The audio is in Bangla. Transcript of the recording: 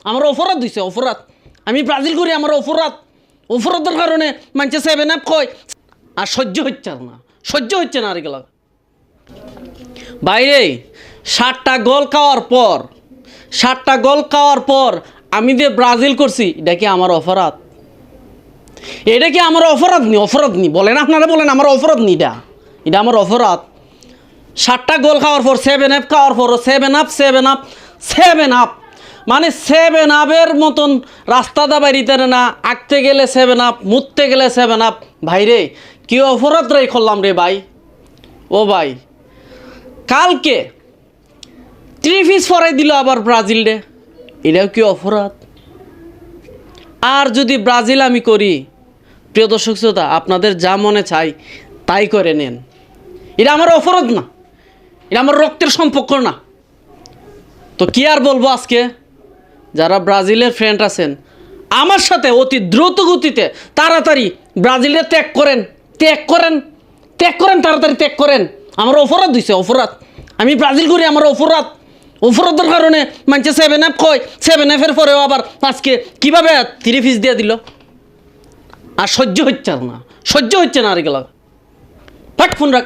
আমার অপরাধ দিছে, অপরাধ। আমি ব্রাজিল করি, আমার অপরাধ। অপরাধের কারণে মানুষে 7 আপ কয়, আর সহ্য হচ্ছে না, সহ্য হচ্ছে না আর এগুলো। বাইরে 7টা গোল খাওয়ার পর, 7টা গোল খাওয়ার পর আমি যে ব্রাজিল করছি, এটা কি আমার অপরাধ? এটা কি আমার অপরাধ নি? অপরাধ নি বলেন, আপনারা বলেন আমার অপরাধ নি? এটা আমার অপরাধ। 7টা গোল খাওয়ার পর 7 আপ খাওয়ার পর 7 আপ 7 আপ 7 আপ, মানে 7 আপের মতন রাস্তাটা বাড়িতে না, আঁকতে গেলে 7 আপ, মুততে গেলে 7 আপ। ভাইরে কি অপরাধ রে করলাম রে ভাই। ও ভাই, কালকে 3 পিস ফরাই দিল আবার ব্রাজিল রে, এটাও কি অপরাধ? আর যদি ব্রাজিল আমি করি, প্রিয় দর্শক শ্রোতা, আপনাদের যা মনে চাই তাই করে নেন, এটা আমার অপরাধ না, এটা আমার রক্তের সম্পর্ক না। তো কি আর বলবো, আজকে যারা ব্রাজিলের ফ্রেন্ড আছেন আমার সাথে অতি দ্রুত গতিতে তাড়াতাড়ি ব্রাজিলের ত্যাগ করেন, ত্যাগ করেন, ত্যাগ করেন, তাড়াতাড়ি ত্যাগ করেন। আমার অপরাধ দিছে, অপরাধ। আমি ব্রাজিল করি, আমার অপরাধ। অপরাধের কারণে মানুষে 7 আপ কয়, 7 আপের পরেও আবার আজকে কীভাবে 3 পিস দিয়ে দিল। আর সহ্য হচ্ছে না, সহ্য হচ্ছে না আর এগুলো। ফোন রাখ।